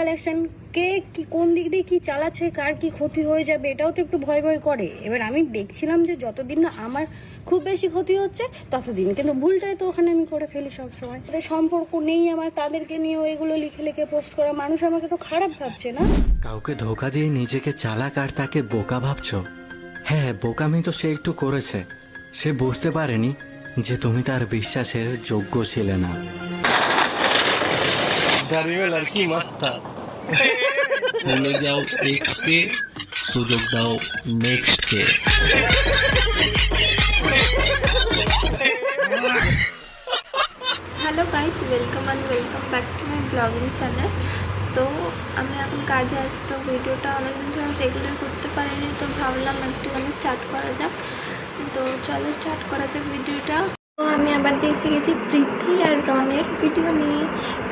Collection, কে কি কোন দিক দিয়ে কি চালাচ্ছে, কার কি ক্ষতি হয়ে যাবে এটাও তো একটু ভয় ভয় করে। এবার আমি দেখছিলাম যে যতদিন না আমার খুব বেশি ক্ষতি হচ্ছে ততদিন, কিন্তু ভুলটাই তো ওখানে আমি করে ফেলি সবসময়। সম্পর্ক নেই আমার তাদেরকে নিয়ে এগুলো লিখে লিখে পোস্ট করা, মানুষ আমাকে তো খারাপ ভাবছে না? কাউকে ধোকা দিয়ে নিজেকে চালাক আর তাকে বোকা ভাবছো? হ্যাঁ, বোকামি তো সে একটু করেছে। সে বুঝতে পারেনি যে তুমি তার বিশ্বাসের যোগ্য ছিলে না। गर्मी में लड़की मस्त था। ভুলে যাও এক্স কে, সুযোগ দাও next K. Hello guys, welcome back to my blogging channel. তো আমি এখন কাজে আছি, তো ভিডিওটা অনেকদিন ধরে রেগুলার করতে পারিনি, তো ভাবলাম একটুখানি স্টার্ট করা যাক। তো চলো স্টার্ট করা যাক ভিডিওটা। তো আমি আবার দেখে গেছি প্রীতি আর রনের ভিডিও নিয়ে।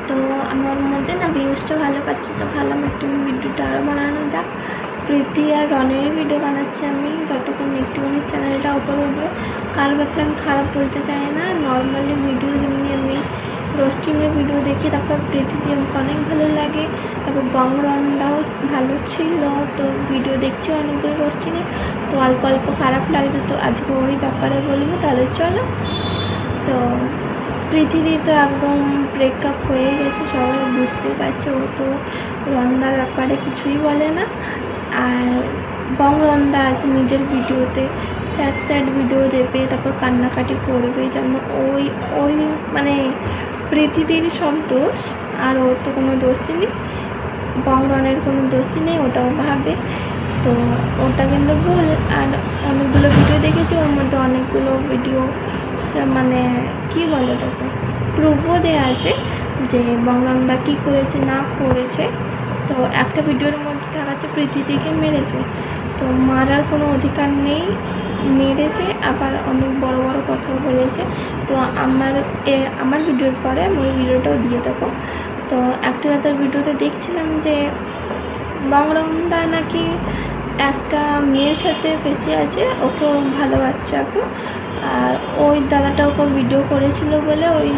তো আমার মধ্যে না ভিউজটা ভালো পাচ্ছি, তো ভাবলাম একটু ভিডিওটা আরও বানানো যাক। প্রীতি আর রনেরই ভিডিও বানাচ্ছি আমি, যতক্ষণ একটুখানি চ্যানেলটা উপরে উঠবে। কার ব্যাপারে আমি খারাপ বলতে চাই না, নর্মালি ভিডিও যেমনি আমি রোস্টিংয়ের ভিডিও দেখি, তারপর প্রীতিদি আমাকে অনেক ভালো লাগে, তারপর বংরনদাও ভালো ছিল। তো ভিডিও দেখছি অনেকগুলো রোস্টিংয়ে, তো অল্প অল্প খারাপ লাগছে, তো আজকে ওরই ব্যাপারে বলবো। তাহলে চলো। তো পৃথিবী তো একদম ব্রেকআপ হয়ে গেছে, সবাই বুঝতে পারছে। ও তো রন্দার ব্যাপারে কিছুই বলে না। আর বংরন্দা আছে নিজের ভিডিওতে স্যাড স্যাড ভিডিও দেবে, তারপর কান্নাকাটি করবে, যেন ওই ওই মানে পৃথিবীর সব দোষ, আর ওর তো কোনো দোষই নেই, বংরনের কোনো দোষই নেই, ওটাও ভাবে। তো ওটা কিন্তু ভুল। আর অনেকগুলো ভিডিও দেখেছি, ওর মধ্যে অনেকগুলো ভিডিও মানে কী বলে ওটাকে প্রুফও দেওয়া আছে যে বংরন্দা কী করেছে না করেছে। তো একটা ভিডিওর মধ্যে দেখাচ্ছে পৃথিবীকে মেরেছে, তো মারার কোনো অধিকার নেই, মেরেছে, আবার অনেক বড় বড় কথাও বলেছে। তো আমার ভিডিওর পরে আমি ওই ভিডিওটাও দিয়ে দেবো। তো একটা দাদার ভিডিওতে দেখছিলাম যে বংরন্দা নাকি একটা মেয়ের সাথে ফেসে আছে, ওকেও ভালোবাসছে এখন। আর ওই দাদাটা ওকে ভিডিও করেছিল বলে ওই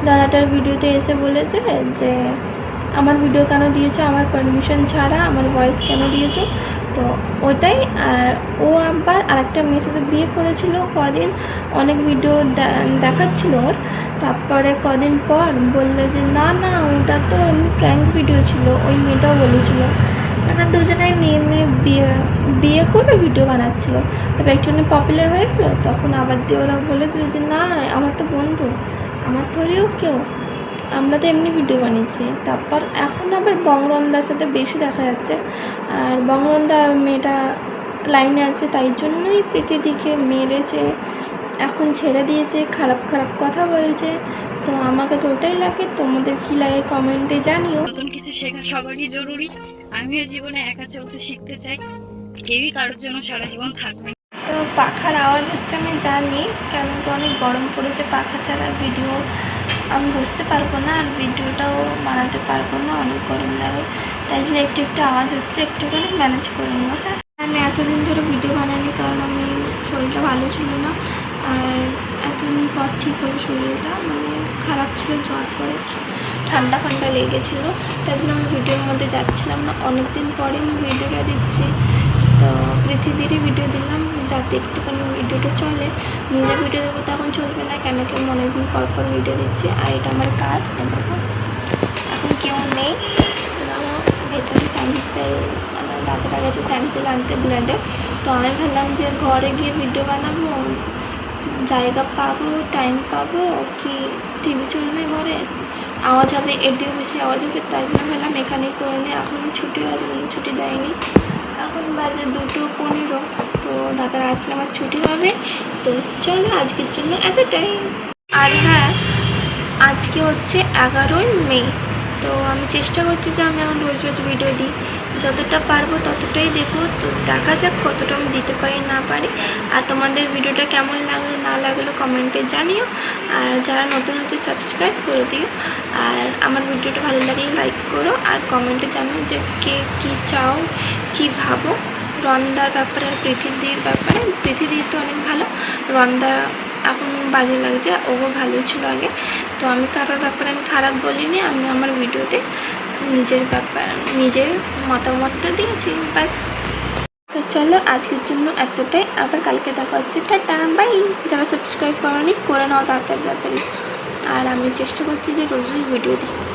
দাদাটার ভিডিওতে এসে বলেছে যে আমার ভিডিও কেন দিয়েছো, আমার পারমিশন ছাড়া আমার ভয়েস কেন দিয়েছো। তো ওটাই। আর ও আবার আরেকটা মেয়ের সাথে বিয়ে করেছিল কদিন, অনেক ভিডিও দেখাচ্ছিল ওর। তারপরে কদিন পর বললো যে না না, ওটা তো এমনি প্র্যাঙ্ক ভিডিও ছিল, ওই মেয়েটাও বলেছিল। মানে দুজনেই মেয়ে মেয়ে বিয়ে করে ভিডিও বানাচ্ছিল। তারপর একটুখানি পপুলার হয়ে গেলো, তখন আবার দিয়ে ওরা বলে দিল যে না আমার তো বন্ধু, আমার থরিও কেউ, আমরা তো এমনি ভিডিও বানিয়েছি। তারপর এখন আবার বংরন্দার সাথে বেশি দেখা যাচ্ছে। আর বংরন্দা মেয়েটা লাইনে আছে, তাই জন্যই প্রীতিদিকে মেরেছে, এখন ছেড়ে দিয়েছে, খারাপ খারাপ কথা বলছে। তো আমাকে তো ওটাই লাগে, তোমাদের কী লাগে কমেন্টে জানিও। নতুন কিছু শেখা সবারই জরুরি। আমিও জীবনে একা চলতে শিখতে চাই, কেউই কারোর জন্য সারা জীবন থাকবে না। তো পাখার আওয়াজ হচ্ছে আমি জানি, কেন কি অনেক গরম পড়েছে, পাখা ছাড়া ভিডিও আমি বুঝতে পারবো না, আর ভিডিওটাও বানাতে পারবো না, অনেক গরম লাগে। তাই জন্য একটু একটু আওয়াজ হচ্ছে, একটুখানি ম্যানেজ করে নেবো। হ্যাঁ, আমি এতদিন ধরে ভিডিও বানাইনি, কারণ আমি শরীরটা ভালো ছিল না। আর এতদিন পর ঠিক হলো শরীরটা, মানে খারাপ ছিল, জ্বর পড়েছে, ঠান্ডা ফান্ডা লেগেছিলো, তাই জন্য আমি ভিডিওর মধ্যে যাচ্ছিলাম না। অনেক দিন পরে আমি ভিডিওটা দিচ্ছি, তো পৃথিবীরই ভিডিও দিলাম যাতে একটুখানি ভিডিওটা চলে। নিজের ভিডিও দেবো তখন চলবে না, কেন কি আমি অনেকদিন পর পর ভিডিও দিচ্ছি, আর এটা আমার কাজ। দেখো এখন কেউ নেই, আমার ভেতরে স্যাম্পেল মানে দাদাটা গেছে স্যাম্পেল আনতে ব্লাডে। তো আমি ভাবলাম যে ঘরে গিয়ে ভিডিও বানাবো, জায়গা পাবো, টাইম পাবো, কি টিভি চলবে ঘরে, আওয়াজ হবে, এর দিকে বেশি আওয়াজ হবে, তাই জন্য ভাবলাম এখানেই করে নিই। এখনও ছুটি আছে, কোনো ছুটি দেয়নি, এখন বাজে 2:15। তো দাদারা আসলে আমার ছুটি হবে। তো চলো আজকের জন্য এতটাই। আর হ্যাঁ, আজকে হচ্ছে 11ই মে। তো আমি চেষ্টা করছি যে আমি এখন রোজ রোজ ভিডিও দিই, যতটা পারবো ততটাই দেবো। তো দেখা যাক কতটা আমি দিতে পারি না পারি। আর তোমাদের ভিডিওটা কেমন লাগলো না লাগলো কমেন্টে জানিও। আর যারা নতুন হচ্ছে সাবস্ক্রাইব করে দিও। আর আমার ভিডিওটা ভালো লাগলে লাইক করো, আর কমেন্টে জানিও যে কে কী চাও, কী ভাবো রন্দার ব্যাপারে আর পৃথিবীর ব্যাপারে। পৃথিবী তো অনেক ভালো, রন্দা এখন বাজে লাগছে, ও ভালো ছিল আগে। তো আমি কারোর ব্যাপারে আমি খারাপ বলিনি, আমি আমার ভিডিওতে নিজের ব্যাপার, নিজের মতামতটা দিয়েছি ব্যাস। তো চলো আজকের জন্য এতটাই, আবার কালকে দেখা হচ্ছে, টাটা বাই। যারা সাবস্ক্রাইব করোনি করে নাও তাড়াতাড়ি। আর আমি চেষ্টা করছি যে রোজ রোজ ভিডিও দিই।